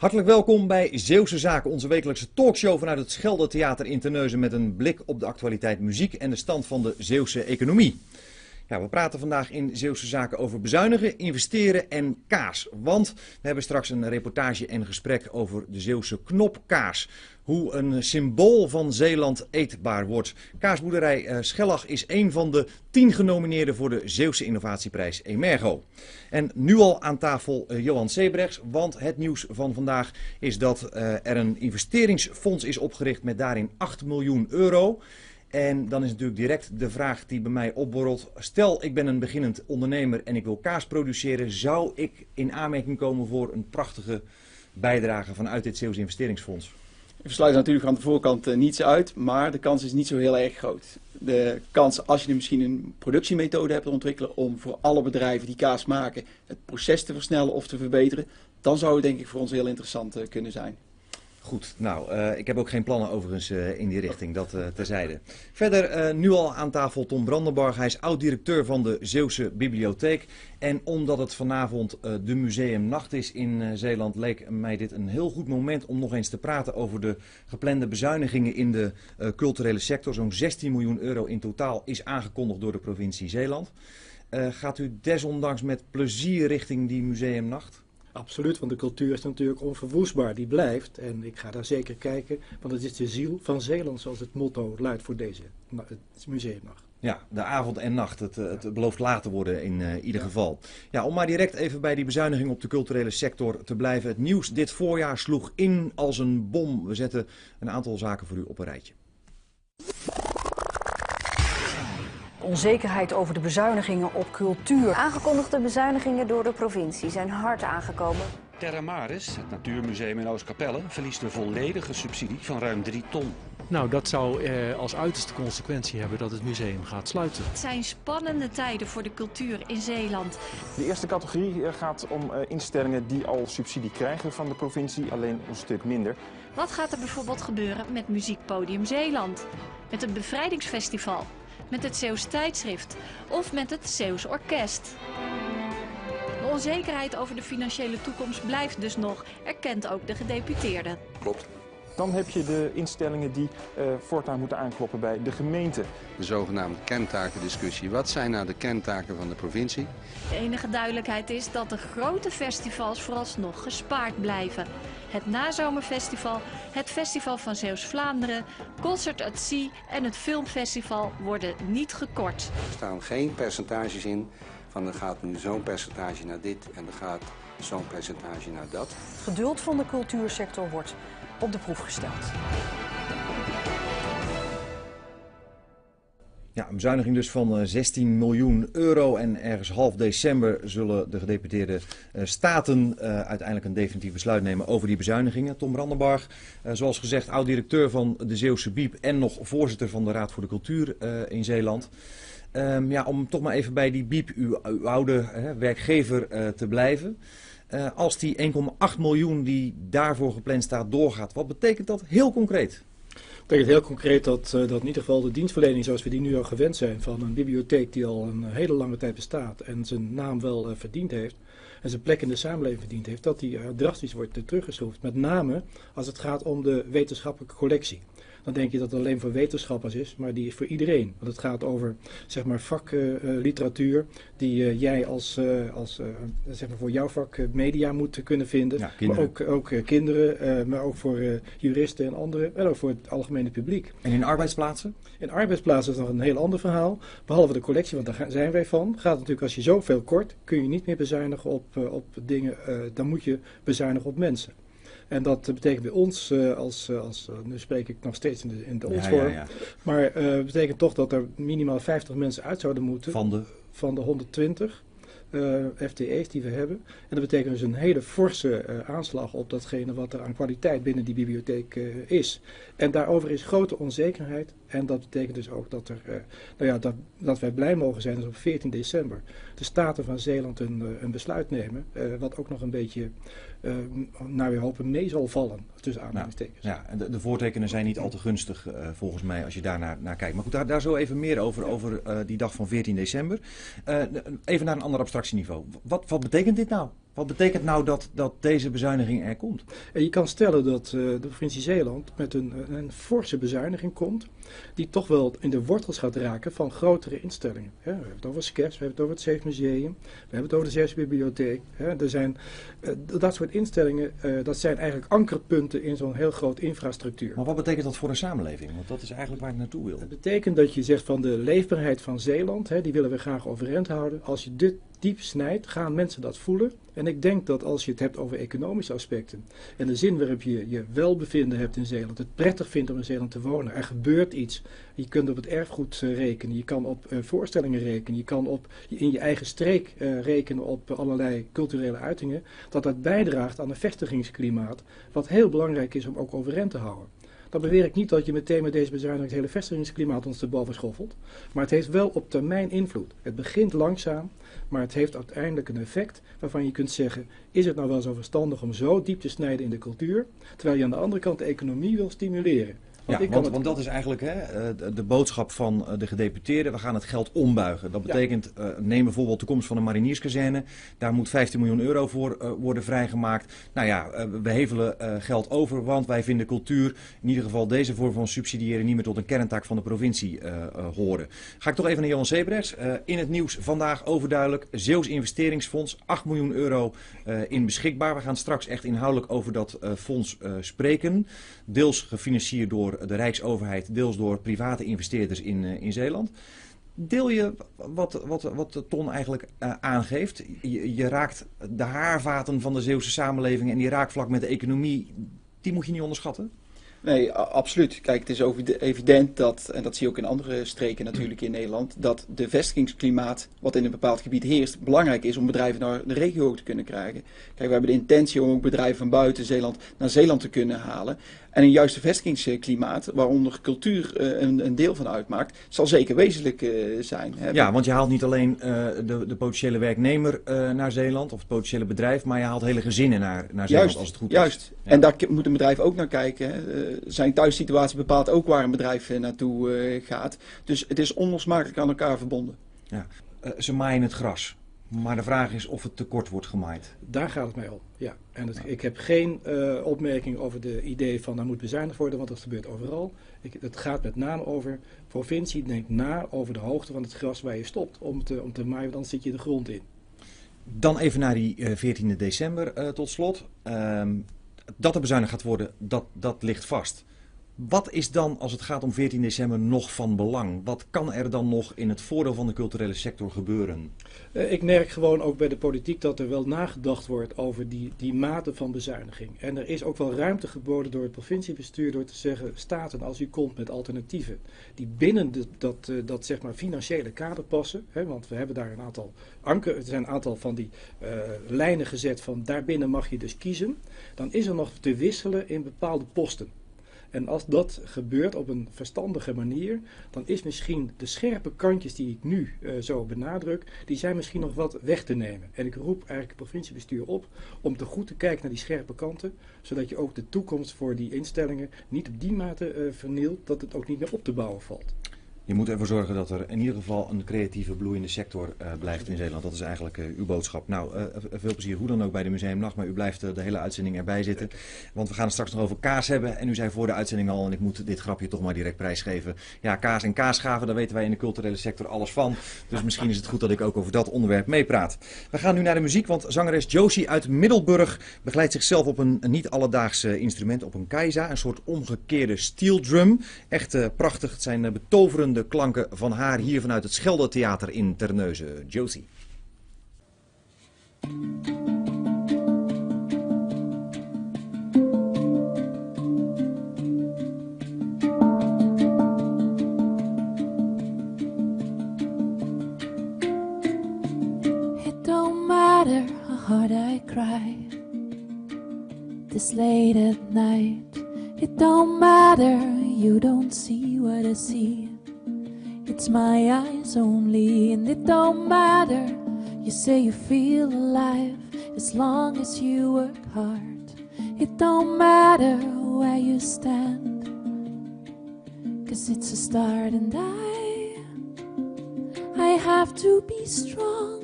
Hartelijk welkom bij Zeeuwse Zaken, onze wekelijkse talkshow vanuit het Scheldetheater in Terneuzen met een blik op de actualiteit muziek en de stand van de Zeeuwse economie. Ja, we praten vandaag in Zeeuwse Zaken over bezuinigen, investeren en kaas. Want we hebben straks een reportage en gesprek over de Zeeuwse knopkaas. Hoe een symbool van Zeeland eetbaar wordt. Kaasboerderij Schellach is een van de 10 genomineerden voor de Zeeuwse innovatieprijs Emergo. En nu al aan tafel Johan Sebrechts, want het nieuws van vandaag is dat er een investeringsfonds is opgericht met daarin 8 miljoen euro. En dan is natuurlijk direct de vraag die bij mij opborrelt. Stel, ik ben een beginnend ondernemer en ik wil kaas produceren. Zou ik in aanmerking komen voor een prachtige bijdrage vanuit dit Zeeuws investeringsfonds? Je sluit natuurlijk aan de voorkant niets uit, maar de kans is niet zo heel erg groot. De kans, als je misschien een productiemethode hebt ontwikkelen om voor alle bedrijven die kaas maken het proces te versnellen of te verbeteren, dan zou het denk ik voor ons heel interessant kunnen zijn. Goed, nou, ik heb ook geen plannen overigens in die richting, dat terzijde. Verder nu al aan tafel Tom Brandenborg, hij is oud-directeur van de Zeeuwse Bibliotheek. En omdat het vanavond de museumnacht is in Zeeland, leek mij dit een heel goed moment om nog eens te praten over de geplande bezuinigingen in de culturele sector. Zo'n 16 miljoen euro in totaal is aangekondigd door de provincie Zeeland. Gaat u desondanks met plezier richting die museumnacht? Absoluut, want de cultuur is natuurlijk onverwoestbaar, die blijft. En ik ga daar zeker kijken, want het is de ziel van Zeeland, zoals het motto luidt voor deze museumnacht. Ja, de avond en nacht. Het belooft laat te worden in ieder geval. Ja, om maar direct even bij die bezuiniging op de culturele sector te blijven. Het nieuws dit voorjaar sloeg in als een bom. We zetten een aantal zaken voor u op een rijtje. Onzekerheid over de bezuinigingen op cultuur. Aangekondigde bezuinigingen door de provincie zijn hard aangekomen. Terra Maris, het Natuurmuseum in Oostkapelle, verliest de volledige subsidie van ruim 3 ton. Nou, dat zou als uiterste consequentie hebben dat het museum gaat sluiten. Het zijn spannende tijden voor de cultuur in Zeeland. De eerste categorie gaat om instellingen die al subsidie krijgen van de provincie, alleen een stuk minder. Wat gaat er bijvoorbeeld gebeuren met Muziekpodium Zeeland? Met het Bevrijdingsfestival? Met het Zeeuws Tijdschrift of met het Zeeuws Orkest. De onzekerheid over de financiële toekomst blijft dus nog, erkent ook de gedeputeerde. Klopt. Dan heb je de instellingen die voortaan moeten aankloppen bij de gemeente. De zogenaamde kentakendiscussie. Wat zijn nou de kentaken van de provincie? De enige duidelijkheid is dat de grote festivals vooralsnog gespaard blijven. Het Nazomerfestival, het Festival van Zeeuws-Vlaanderen, Concert at Sea en het Filmfestival worden niet gekort. Er staan geen percentages in van er gaat nu zo'n percentage naar dit en er gaat zo'n percentage naar dat. Het geduld van de cultuursector wordt op de proef gesteld. Ja, een bezuiniging dus van 16 miljoen euro en ergens half december zullen de gedeputeerde staten uiteindelijk een definitief besluit nemen over die bezuinigingen. Tom Brandenborg, zoals gezegd oud-directeur van de Zeeuwse Biep en nog voorzitter van de Raad voor de Cultuur in Zeeland. Ja, om toch maar even bij die Biep, uw oude werkgever, te blijven. Als die 1,8 miljoen die daarvoor gepland staat doorgaat, wat betekent dat heel concreet? Het betekent heel concreet dat in ieder geval de dienstverlening zoals we die nu al gewend zijn van een bibliotheek die al een hele lange tijd bestaat en zijn naam wel verdiend heeft en zijn plek in de samenleving verdiend heeft, dat die drastisch wordt teruggeschroefd. Met name als het gaat om de wetenschappelijke collectie. Dan denk je dat het alleen voor wetenschappers is, maar die is voor iedereen. Want het gaat over zeg maar, vakliteratuur die jij als zeg maar voor jouw vak media moet kunnen vinden. Ja, maar ook kinderen, maar ook voor juristen en anderen. En ook voor het algemene publiek. En in arbeidsplaatsen? In arbeidsplaatsen is nog een heel ander verhaal. Behalve de collectie, want daar zijn wij van. Gaat natuurlijk als je zoveel kort, kun je niet meer bezuinigen op dingen. Dan moet je bezuinigen op mensen. En dat betekent bij ons, nu spreek ik nog steeds in de ons-vorm, maar betekent toch dat er minimaal 50 mensen uit zouden moeten van de 120 FTE's die we hebben. En dat betekent dus een hele forse aanslag op datgene wat er aan kwaliteit binnen die bibliotheek is. En daarover is grote onzekerheid. En dat betekent dus ook dat dat wij blij mogen zijn dat op 14 december de Staten van Zeeland een besluit nemen. Wat ook nog een beetje, naar we hopen, mee zal vallen. Tussen aanhalingstekens. Ja, en de voortekenen zijn niet al te gunstig volgens mij als je daar naar kijkt. Maar goed, daar zo even meer over die dag van 14 december. Even naar een ander abstractieniveau. Wat betekent dit nou? Wat betekent nou dat deze bezuiniging er komt? En je kan stellen dat de provincie Zeeland met een forse bezuiniging komt, die toch wel in de wortels gaat raken van grotere instellingen. We hebben het over SCEPS, we hebben het over het Zeeuws Museum, we hebben het over de Zeeuwse Bibliotheek. Er zijn dat soort instellingen, dat zijn eigenlijk ankerpunten in zo'n heel groot infrastructuur. Maar wat betekent dat voor een samenleving? Want dat is eigenlijk waar ik naartoe wil. Dat betekent dat je zegt van de leefbaarheid van Zeeland, die willen we graag overeind houden. Als je dit diep snijdt, gaan mensen dat voelen. En ik denk dat als je het hebt over economische aspecten en de zin waarop je je welbevinden hebt in Zeeland, het prettig vindt om in Zeeland te wonen, er gebeurt iets. Je kunt op het erfgoed rekenen, je kan op voorstellingen rekenen, je kan in je eigen streek rekenen op allerlei culturele uitingen, dat bijdraagt aan een vestigingsklimaat wat heel belangrijk is om ook overeind te houden. Dan beweer ik niet dat je meteen met deze bezuiniging het hele vestigingsklimaat ons te boven schoffelt. Maar het heeft wel op termijn invloed. Het begint langzaam, maar het heeft uiteindelijk een effect waarvan je kunt zeggen, is het nou wel zo verstandig om zo diep te snijden in de cultuur, terwijl je aan de andere kant de economie wil stimuleren. Want dat is eigenlijk de boodschap van de gedeputeerden. We gaan het geld ombuigen. Dat betekent, neem bijvoorbeeld de komst van een marinierskazerne. Daar moet 15 miljoen euro voor worden vrijgemaakt. Nou ja, we hevelen geld over, want wij vinden cultuur, in ieder geval deze vorm van subsidiëren, niet meer tot een kerntaak van de provincie horen. Ga ik toch even naar Johan Sebrechts. In het nieuws vandaag overduidelijk, Zeeuws Investeringsfonds, 8 miljoen euro in beschikbaar. We gaan straks echt inhoudelijk over dat fonds spreken. Deels gefinancierd door de Rijksoverheid, deels door private investeerders in Zeeland. Deel je wat Ton eigenlijk aangeeft? Je raakt de haarvaten van de Zeeuwse samenleving en die raakvlak met de economie, die moet je niet onderschatten? Nee, absoluut. Kijk, het is evident dat, en dat zie je ook in andere streken natuurlijk in Nederland, dat de vestigingsklimaat wat in een bepaald gebied heerst, belangrijk is om bedrijven naar de regio te kunnen krijgen. Kijk, we hebben de intentie om ook bedrijven van buiten Zeeland naar Zeeland te kunnen halen. En een juiste vestigingsklimaat, waaronder cultuur een deel van uitmaakt, zal zeker wezenlijk zijn. Ja, want je haalt niet alleen de potentiële werknemer naar Zeeland, of het potentiële bedrijf, maar je haalt hele gezinnen naar Zeeland als het goed is. Juist, ja. En daar moet een bedrijf ook naar kijken. Zijn thuissituatie bepaalt ook waar een bedrijf naartoe gaat. Dus het is onlosmakelijk aan elkaar verbonden. Ja. Ze maaien het gras. Maar de vraag is of het tekort wordt gemaaid. Daar gaat het mij om, ja. En ik heb geen opmerking over de idee van er moet bezuinigd worden, want dat gebeurt overal. Het gaat met name over, provincie denkt na over de hoogte van het gras waar je stopt om te maaien, dan zit je de grond in. Dan even naar die 14 december tot slot. Dat er bezuinigd gaat worden, dat ligt vast. Wat is dan, als het gaat om 14 december, nog van belang? Wat kan er dan nog in het voordeel van de culturele sector gebeuren? Ik merk gewoon ook bij de politiek dat er wel nagedacht wordt over die mate van bezuiniging. En er is ook wel ruimte geboden door het provinciebestuur door te zeggen, staten, als u komt met alternatieven die binnen dat zeg maar financiële kader passen, want we hebben daar een aantal er zijn een aantal van die lijnen gezet van daarbinnen mag je dus kiezen, dan is er nog te wisselen in bepaalde posten. En als dat gebeurt op een verstandige manier, dan is misschien de scherpe kantjes die ik nu zo benadruk, die zijn misschien nog wat weg te nemen. En ik roep eigenlijk het provinciebestuur op om te goed te kijken naar die scherpe kanten, zodat je ook de toekomst voor die instellingen niet op die mate vernielt dat het ook niet meer op te bouwen valt. Je moet ervoor zorgen dat er in ieder geval een creatieve, bloeiende sector blijft in Zeeland. Dat is eigenlijk uw boodschap. Nou, veel plezier hoe dan ook bij de Museumnacht, maar u blijft de hele uitzending erbij zitten. Want we gaan het straks nog over kaas hebben. En u zei voor de uitzending al, en ik moet dit grapje toch maar direct prijsgeven. Ja, kaas en kaasgaven, daar weten wij in de culturele sector alles van. Dus misschien is het goed dat ik ook over dat onderwerp meepraat. We gaan nu naar de muziek, want zangeres Josie uit Middelburg begeleidt zichzelf op een niet alledaags instrument, op een keiza. Een soort omgekeerde steel drum. Echt prachtig. Het zijn betoverende de klanken van haar hier vanuit het Scheldetheater in Terneuzen. Josie. It don't matter how hard I cry this late at night. It don't matter, you don't see what I see. It's my eyes only, and it don't matter. You say you feel alive as long as you work hard. It don't matter where you stand, 'cause it's a start, and I have to be strong.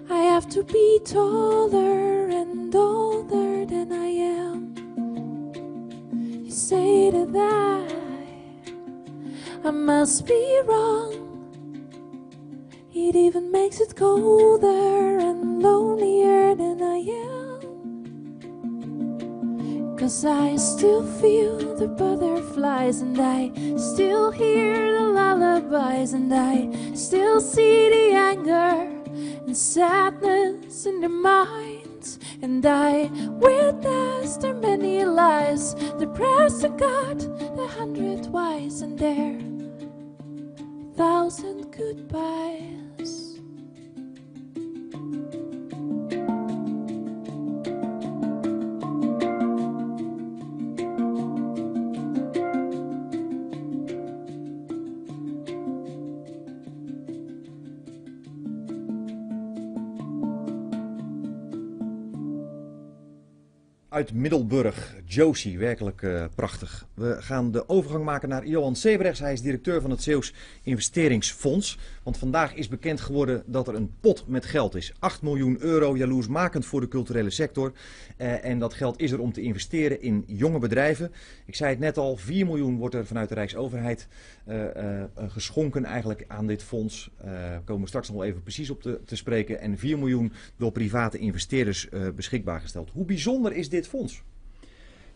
I have to be taller and older than I am. You say that I must be wrong. It even makes it colder and lonelier than I am. 'Cause I still feel the butterflies, and I still hear the lullabies, and I still see the anger and sadness in their minds. And I witness their many lies, the prayers to God, the 100 whys, and their 1,000 goodbyes. Uit Middelburg, Josie, werkelijk prachtig. We gaan de overgang maken naar Johan Sebrechts. Hij is directeur van het Zeeuws Investeringsfonds. Want vandaag is bekend geworden dat er een pot met geld is. 8 miljoen euro, jaloersmakend voor de culturele sector. En dat geld is er om te investeren in jonge bedrijven. Ik zei het net al, 4 miljoen wordt er vanuit de Rijksoverheid geschonken eigenlijk aan dit fonds. Daar komen we straks nog wel even precies op te spreken. En 4 miljoen door private investeerders beschikbaar gesteld. Hoe bijzonder is dit fonds?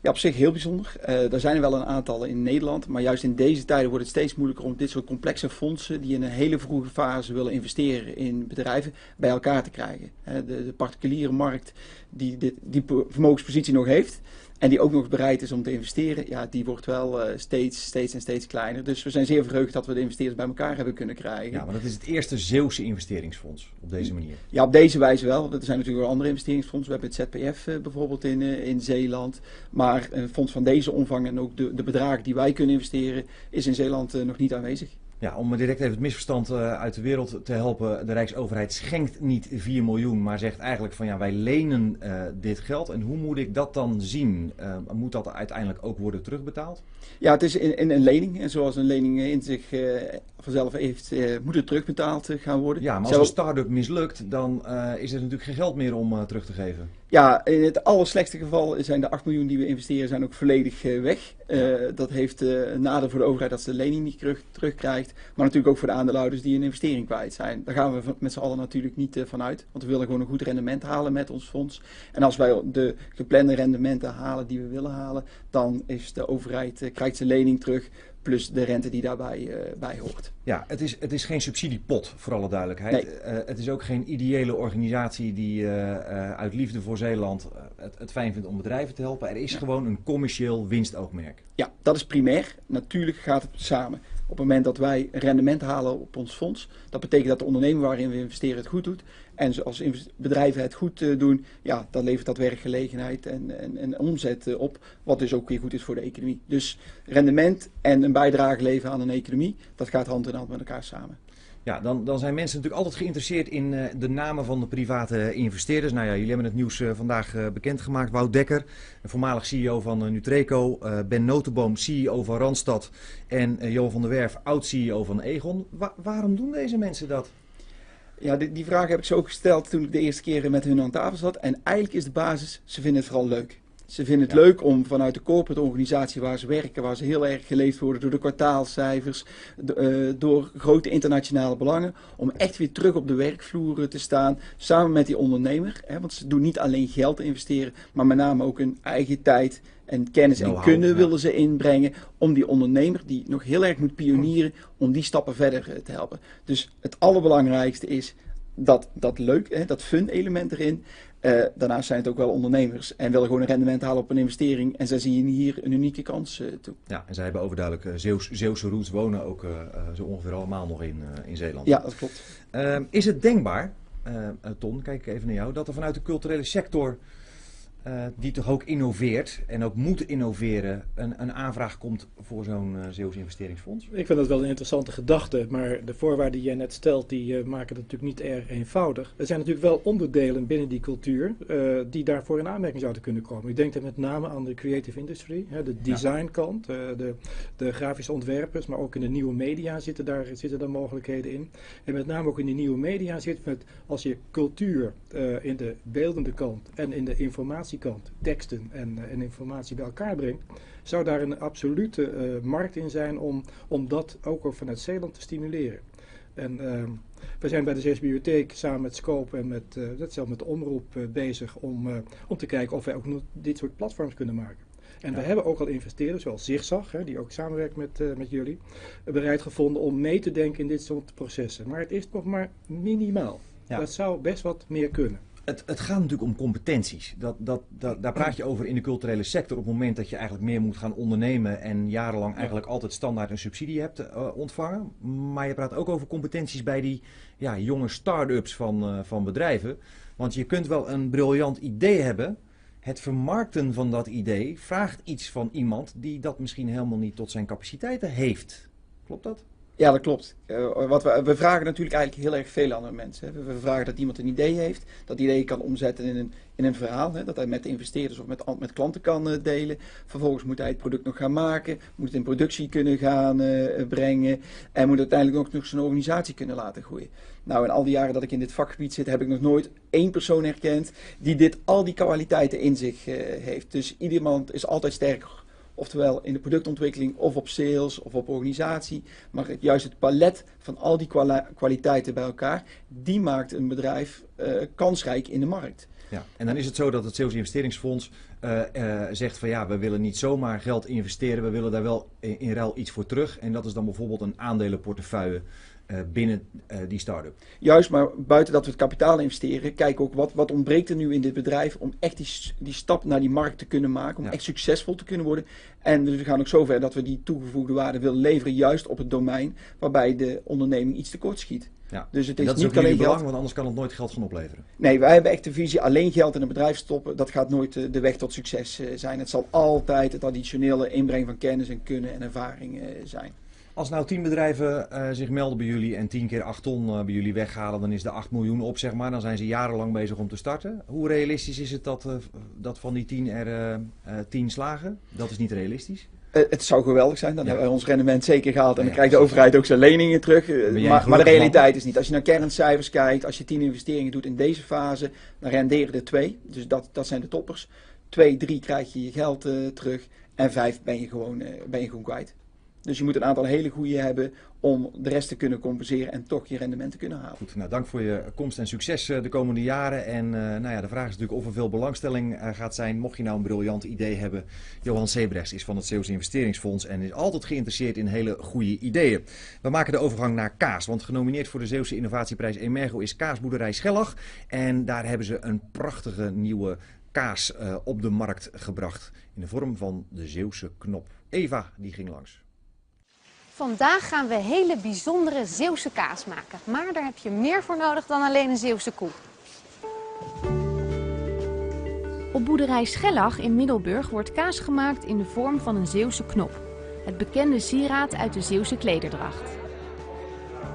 Ja, op zich heel bijzonder. Er zijn er wel een aantal in Nederland, maar juist in deze tijden wordt het steeds moeilijker om dit soort complexe fondsen die in een hele vroege fase willen investeren in bedrijven bij elkaar te krijgen. De particuliere markt die vermogenspositie nog heeft en die ook nog bereid is om te investeren, ja, die wordt wel steeds kleiner. Dus we zijn zeer verheugd dat we de investeerders bij elkaar hebben kunnen krijgen. Ja, maar dat is het eerste Zeeuwse investeringsfonds op deze manier. Ja, op deze wijze wel. Er zijn natuurlijk wel andere investeringsfondsen. We hebben het ZPF bijvoorbeeld in Zeeland. Maar een fonds van deze omvang en ook de bedragen die wij kunnen investeren is in Zeeland nog niet aanwezig. Ja, om direct even het misverstand uit de wereld te helpen. De Rijksoverheid schenkt niet 4 miljoen, maar zegt eigenlijk van ja, wij lenen dit geld. En hoe moet ik dat dan zien? Moet dat uiteindelijk ook worden terugbetaald? Ja, het is in een lening. En zoals een lening in zich vanzelf heeft, moet het terugbetaald gaan worden. Ja, maar als een start-up mislukt, dan is er natuurlijk geen geld meer om terug te geven. Ja, in het allerslechtste geval zijn de 8 miljoen die we investeren zijn ook volledig weg. Dat heeft een nadeel voor de overheid dat ze de lening niet terugkrijgt. Maar natuurlijk ook voor de aandeelhouders die een investering kwijt zijn. Daar gaan we met z'n allen natuurlijk niet van uit. Want we willen gewoon een goed rendement halen met ons fonds. En als wij de geplande rendementen halen die we willen halen, dan is de overheid, krijgt zijn lening terug. Plus de rente die daarbij bij hoort. Ja, het is geen subsidiepot, voor alle duidelijkheid. Nee. Het is ook geen ideële organisatie die uit liefde voor Zeeland het fijn vindt om bedrijven te helpen. Er is gewoon een commercieel winstoogmerk. Ja, dat is primair. Natuurlijk gaat het samen. Op het moment dat wij rendement halen op ons fonds, dat betekent dat de onderneming waarin we investeren het goed doet. En als bedrijven het goed doen, ja, dan levert dat werkgelegenheid en omzet op, wat dus ook weer goed is voor de economie. Dus rendement en een bijdrage leveren aan een economie, dat gaat hand in hand met elkaar samen. Ja, dan zijn mensen natuurlijk altijd geïnteresseerd in de namen van de private investeerders. Nou ja, jullie hebben het nieuws vandaag bekendgemaakt. Wout Dekker, voormalig CEO van Nutreco, Ben Notenboom, CEO van Randstad en Johan van der Werf, oud-CEO van Egon. Waarom doen deze mensen dat? Ja, die vraag heb ik ze ook gesteld toen ik de eerste keer met hun aan tafel zat. En eigenlijk is de basis, ze vinden het vooral leuk. Ze vinden het leuk om vanuit de corporate organisatie waar ze werken, waar ze heel erg geleefd worden door de kwartaalcijfers, door grote internationale belangen, om echt weer terug op de werkvloer te staan, samen met die ondernemer. Want ze doen niet alleen geld investeren, maar met name ook hun eigen tijd en kennis en kunde willen ze inbrengen om die ondernemer, die nog heel erg moet pionieren, om die stappen verder te helpen. Dus het allerbelangrijkste is dat leuk, dat fun element erin. Daarnaast zijn het ook wel ondernemers en willen gewoon een rendement halen op een investering. En zij zien hier een unieke kans toe. Ja, en zij hebben overduidelijk Zeeuwse roots, wonen ook zo ongeveer allemaal nog in Zeeland. Ja, dat klopt. Is het denkbaar, Ton, kijk ik even naar jou, dat er vanuit de culturele sector die toch ook innoveert en ook moet innoveren, een aanvraag komt voor zo'n Zeeuws investeringsfonds? Ik vind dat wel een interessante gedachte, maar de voorwaarden die jij net stelt, die maken het natuurlijk niet erg eenvoudig. Er zijn natuurlijk wel onderdelen binnen die cultuur die daarvoor in aanmerking zouden kunnen komen. Ik denk dan met name aan de creative industry, de designkant, de grafische ontwerpers, maar ook in de nieuwe media zitten daar mogelijkheden in. En met name ook in die nieuwe media zit met, als je cultuur in de beeldende kant en in de informatiekant, teksten en informatie bij elkaar brengt, zou daar een absolute markt in zijn om dat ook vanuit Zeeland te stimuleren. En we zijn bij de Zeeuwse Bibliotheek samen met Scope en zelfs met de omroep bezig om te kijken of wij ook nog dit soort platforms kunnen maken. En we hebben ook al investeerders, zoals Zigzag, die ook samenwerkt met jullie, bereid gevonden om mee te denken in dit soort processen. Maar het is nog maar minimaal. Ja. Dat zou best wat meer kunnen. Het gaat natuurlijk om competenties. Daar praat je over in de culturele sector op het moment dat je eigenlijk meer moet gaan ondernemen en jarenlang eigenlijk altijd standaard een subsidie hebt ontvangen. Maar je praat ook over competenties bij die jonge start-ups van bedrijven. Want je kunt wel een briljant idee hebben. Het vermarkten van dat idee vraagt iets van iemand die dat misschien helemaal niet tot zijn capaciteiten heeft. Klopt dat? Ja, dat klopt. We vragen natuurlijk eigenlijk heel erg veel aan de mensen. We vragen dat iemand een idee heeft, dat idee kan omzetten in een verhaal. Dat hij met de investeerders of met klanten kan delen. Vervolgens moet hij het product nog gaan maken, moet het in productie kunnen gaan brengen en moet uiteindelijk ook nog zijn organisatie kunnen laten groeien. Nou, in al die jaren dat ik in dit vakgebied zit, heb ik nog nooit één persoon herkend die al die kwaliteiten in zich heeft. Dus iemand is altijd sterker. Oftewel in de productontwikkeling of op sales of op organisatie. Maar juist het palet van al die kwaliteiten bij elkaar, die maakt een bedrijf kansrijk in de markt. Ja, en dan is het zo dat het Zeeuws Investeringsfonds zegt van we willen niet zomaar geld investeren. We willen daar wel in ruil iets voor terug. En dat is dan bijvoorbeeld een aandelenportefeuille binnen die start-up. Juist, maar buiten dat we het kapitaal investeren, kijk ook wat ontbreekt er nu in dit bedrijf om echt die stap naar die markt te kunnen maken, om echt succesvol te kunnen worden. En dus we gaan ook zover dat we die toegevoegde waarde willen leveren juist op het domein waarbij de onderneming iets tekort schiet. Ja. Dus het en is dat is niet ook alleen belang, geld, want anders kan het nooit geld gaan opleveren. Nee, wij hebben echt de visie, alleen geld in een bedrijf stoppen, dat gaat nooit de weg tot succes zijn. Het zal altijd het additionele inbreng van kennis en kunnen en ervaring zijn. Als nou 10 bedrijven zich melden bij jullie en 10 keer 8 ton bij jullie weghalen, dan is de 8 miljoen op, zeg maar. Dan zijn ze jarenlang bezig om te starten. Hoe realistisch is het dat van die 10 er 10 slagen? Dat is niet realistisch. Het zou geweldig zijn, dan hebben wij ons rendement zeker gehaald en dan krijgt de overheid ook zijn leningen terug. Maar de realiteit is niet. Als je naar kerncijfers kijkt, als je 10 investeringen doet in deze fase, dan renderen er 2. Dus dat zijn de toppers. 2, 3 krijg je geld terug en 5 ben je gewoon kwijt. Dus je moet een aantal hele goede hebben om de rest te kunnen compenseren en toch je rendement te kunnen halen. Goed, nou dank voor je komst en succes de komende jaren. En de vraag is natuurlijk of er veel belangstelling gaat zijn. Mocht je nou een briljant idee hebben. Johan Sebrechts is van het Zeeuws Investeringsfonds en is altijd geïnteresseerd in hele goede ideeën. We maken de overgang naar kaas, want genomineerd voor de Zeeuwse Innovatieprijs Emergo is kaasboerderij Schellach. En daar hebben ze een prachtige nieuwe kaas op de markt gebracht in de vorm van de Zeeuwse knop. Eva, die ging langs. Vandaag gaan we hele bijzondere Zeeuwse kaas maken. Maar daar heb je meer voor nodig dan alleen een Zeeuwse koe. Op boerderij Schellach in Middelburg wordt kaas gemaakt in de vorm van een Zeeuwse knop. Het bekende sieraad uit de Zeeuwse klederdracht.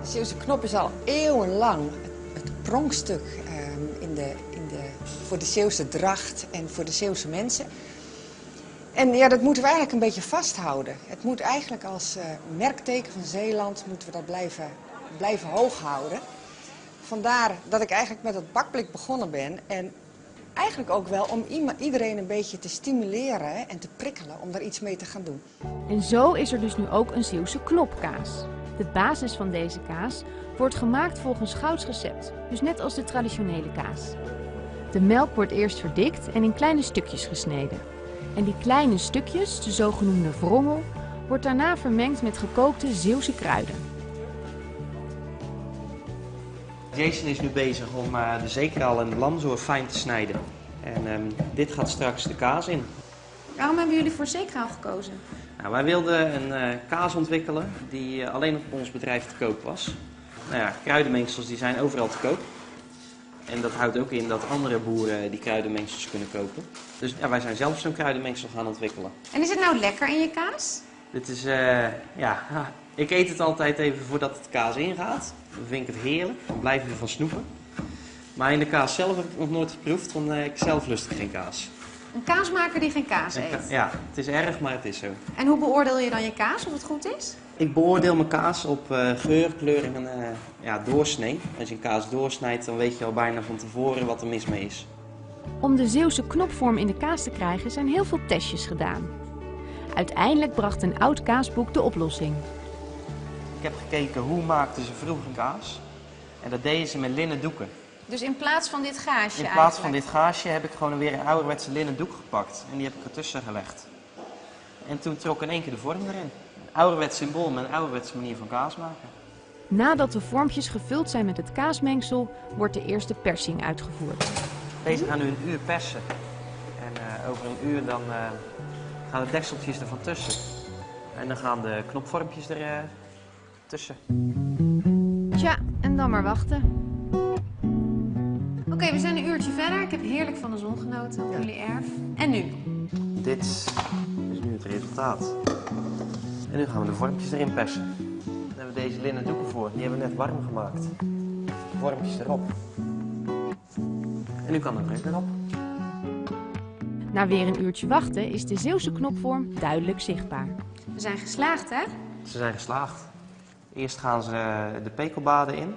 De Zeeuwse knop is al eeuwenlang het pronkstuk voor de Zeeuwse dracht en voor de Zeeuwse mensen. En ja, dat moeten we eigenlijk een beetje vasthouden. Het moet eigenlijk als merkteken van Zeeland moeten we dat blijven hoog houden. Vandaar dat ik eigenlijk met het bakblik begonnen ben. En eigenlijk ook wel om iedereen een beetje te stimuleren en te prikkelen om daar iets mee te gaan doen. En zo is er dus nu ook een Zeeuwse knopkaas. De basis van deze kaas wordt gemaakt volgens Gouds recept. Dus net als de traditionele kaas. De melk wordt eerst verdikt en in kleine stukjes gesneden. En die kleine stukjes, de zogenoemde wrommel, wordt daarna vermengd met gekookte Zeeuwse kruiden. Jason is nu bezig om de zeekraal en de lamzoor fijn te snijden. En dit gaat straks de kaas in. Waarom hebben jullie voor zeekraal gekozen? Nou, wij wilden een kaas ontwikkelen die alleen op ons bedrijf te koop was. Nou ja, kruidenmengsels die zijn overal te koop. En dat houdt ook in dat andere boeren die kruidenmengsels kunnen kopen. Dus ja, wij zijn zelf zo'n kruidenmengsel gaan ontwikkelen. En is het nou lekker in je kaas? Dit is, ik eet het altijd even voordat het kaas ingaat. Dan vind ik het heerlijk, dan blijf je ervan snoepen. Maar in de kaas zelf heb ik nog nooit geproefd, want ik zelf lust geen kaas. Een kaasmaker die geen kaas eet? Ja, het is erg, maar het is zo. En hoe beoordeel je dan je kaas, of het goed is? Ik beoordeel mijn kaas op geur, kleur en doorsnee. Als je een kaas doorsnijdt, dan weet je al bijna van tevoren wat er mis mee is. Om de Zeeuwse knopvorm in de kaas te krijgen zijn heel veel testjes gedaan. Uiteindelijk bracht een oud kaasboek de oplossing. Ik heb gekeken hoe maakten ze vroeger kaas. En dat deden ze met linnen doeken. Dus in plaats van dit gaasje In plaats van dit gaasje heb ik gewoon weer een ouderwetse linnen doek gepakt. En die heb ik ertussen gelegd. En toen trok in één keer de vorm erin. Een ouderwets symbool met een ouderwetse manier van kaas maken. Nadat de vormpjes gevuld zijn met het kaasmengsel, wordt de eerste persing uitgevoerd. Deze gaan nu een uur persen. En over een uur dan gaan de dekseltjes er van tussen. En dan gaan de knopvormpjes er tussen. Tja, en dan maar wachten. Oké, we zijn een uurtje verder. Ik heb heerlijk van de zon genoten op jullie erf. En nu? Dit is nu het resultaat. En nu gaan we de vormpjes erin persen. Dan hebben we deze linnen doeken voor. Die hebben we net warm gemaakt. De vormpjes erop. En nu kan het er erop. Na weer een uurtje wachten is de Zeeuwse knopvorm duidelijk zichtbaar. We zijn geslaagd, hè? Ze zijn geslaagd. Eerst gaan ze de pekelbaden in.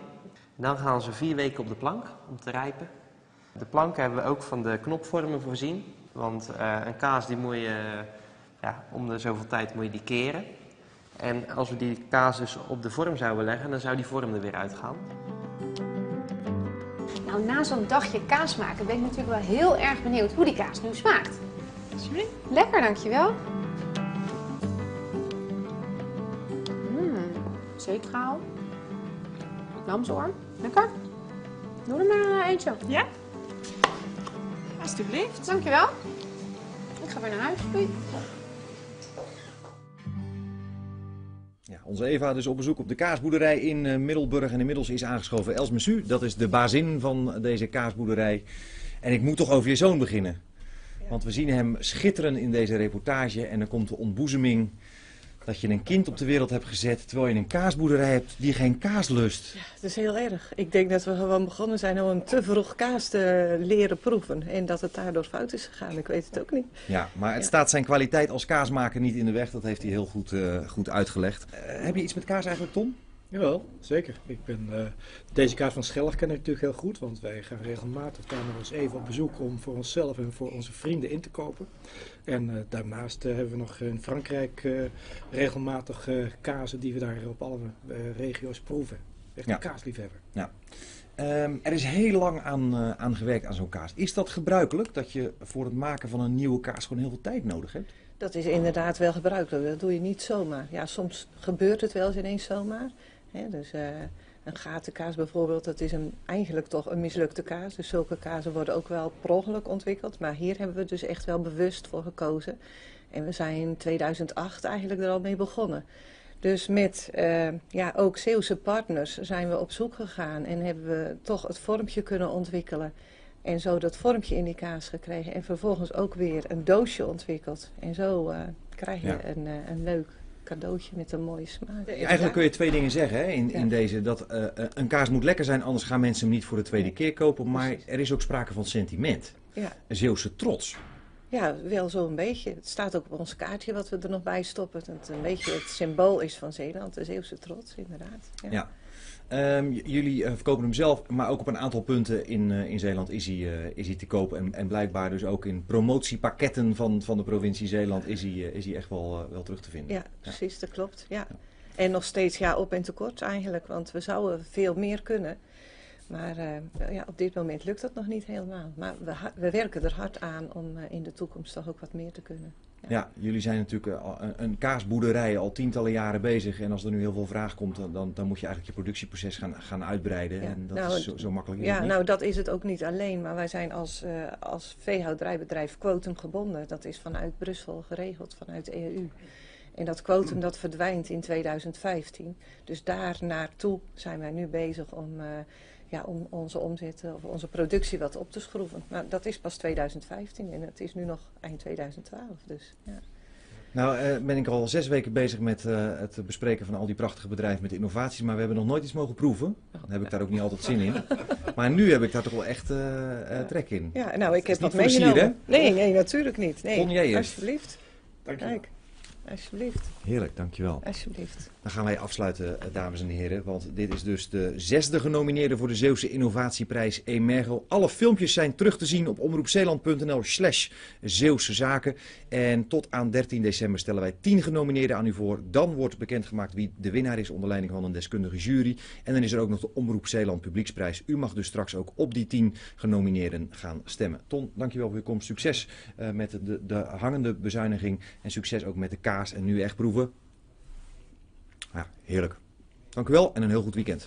Dan gaan ze 4 weken op de plank om te rijpen. De plank hebben we ook van de knopvormen voorzien. Want een kaas die moet je, om de zoveel tijd moet je die keren. En als we die kaas dus op de vorm zouden leggen, dan zou die vorm er weer uitgaan. Nou, na zo'n dagje kaas maken ben ik natuurlijk wel heel erg benieuwd hoe die kaas nu smaakt. Sorry? Lekker, dankjewel. Zeetraal. Lamsoor. Lekker. Doe er maar eentje. Ja? Alsjeblieft. Dankjewel. Ik ga weer naar huis. Doei. Ja, onze Eva dus op bezoek op de kaasboerderij in Middelburg. En inmiddels is aangeschoven Els Messu. Dat is de bazin van deze kaasboerderij. En ik moet toch over je zoon beginnen. Want we zien hem schitteren in deze reportage. En dan komt de ontboezeming dat je een kind op de wereld hebt gezet terwijl je een kaasboerderij hebt die geen kaas lust. Ja, dat is heel erg. Ik denk dat we gewoon begonnen zijn om te vroeg kaas te leren proeven. En dat het daardoor fout is gegaan. Ik weet het ook niet. Ja, maar het staat zijn kwaliteit als kaasmaker niet in de weg. Dat heeft hij heel goed uitgelegd. Heb je iets met kaas eigenlijk, Tom? Jawel, zeker. Deze kaas van Schellig ken ik natuurlijk heel goed, want wij gaan regelmatig daar nog eens even op bezoek om voor onszelf en voor onze vrienden in te kopen. En daarnaast hebben we nog in Frankrijk regelmatig kazen die we daar op alle regio's proeven. Echt een kaasliefhebber. Ja. Er is heel lang aan gewerkt aan zo'n kaas. Is dat gebruikelijk, dat je voor het maken van een nieuwe kaas gewoon heel veel tijd nodig hebt? Dat is inderdaad wel gebruikelijk. Dat doe je niet zomaar. Ja, soms gebeurt het wel eens ineens zomaar. Dus een gatenkaas bijvoorbeeld, dat is eigenlijk toch een mislukte kaas. Dus zulke kazen worden ook wel per ongeluk ontwikkeld. Maar hier hebben we dus echt wel bewust voor gekozen. En we zijn in 2008 eigenlijk er al mee begonnen. Dus met ook Zeeuwse partners zijn we op zoek gegaan en hebben we toch het vormpje kunnen ontwikkelen. En zo dat vormpje in die kaas gekregen en vervolgens ook weer een doosje ontwikkeld. En zo krijg je een leuk cadeautje met een mooie smaak. Eigenlijk kun je 2 dingen zeggen hè, in deze. Dat een kaas moet lekker zijn, anders gaan mensen hem niet voor de tweede keer kopen. Maar er is ook sprake van sentiment. Ja. Een Zeeuwse trots. Ja, wel zo'n beetje. Het staat ook op ons kaartje wat we er nog bij stoppen. Dat het een beetje het symbool is van Zeeland, de Zeeuwse trots, inderdaad. Ja. Jullie verkopen hem zelf, maar ook op een aantal punten in Zeeland is hij te koop. En blijkbaar dus ook in promotiepakketten van de provincie Zeeland is hij echt wel terug te vinden. Ja, precies, dat klopt. Ja. En nog steeds op en tekort eigenlijk, want we zouden veel meer kunnen. Maar op dit moment lukt dat nog niet helemaal. Maar we werken er hard aan om in de toekomst toch ook wat meer te kunnen. Ja, jullie zijn natuurlijk een kaasboerderij al tientallen jaren bezig. En als er nu heel veel vraag komt, dan moet je eigenlijk je productieproces gaan uitbreiden. Ja, en dat is zo makkelijk niet. Nou dat is het ook niet alleen. Maar wij zijn als veehouderijbedrijf quotumgebonden. Dat is vanuit Brussel geregeld, vanuit de EU. En dat quotum dat verdwijnt in 2015. Dus daar naartoe zijn wij nu bezig om om onze omzet of onze productie wat op te schroeven. Maar dat is pas 2015 en het is nu nog eind 2012. Dus, ja. Nou ben ik al 6 weken bezig met het bespreken van al die prachtige bedrijven met innovaties, maar we hebben nog nooit iets mogen proeven. Dan heb ik daar ook niet altijd zin in. Maar nu heb ik daar toch wel echt trek in. Ja, nou, ik heb wat meegenomen. meegenomen. Nee, natuurlijk niet. Nee, Ton, jij eerst. Alsjeblieft. Kijk, alsjeblieft. Heerlijk, dankjewel. Alsjeblieft. Dan gaan wij afsluiten, dames en heren, want dit is dus de 6e genomineerde voor de Zeeuwse Innovatieprijs Emergo. Alle filmpjes zijn terug te zien op omroepzeeland.nl/Zeeuwse Zaken. En tot aan 13 december stellen wij 10 genomineerden aan u voor. Dan wordt bekendgemaakt wie de winnaar is onder leiding van een deskundige jury. En dan is er ook nog de Omroep Zeeland Publieksprijs. U mag dus straks ook op die 10 genomineerden gaan stemmen. Ton, dankjewel voor uw komst. Succes met de hangende bezuiniging en succes ook met de kaas en nu echt proeven. Ja, heerlijk. Dank u wel en een heel goed weekend.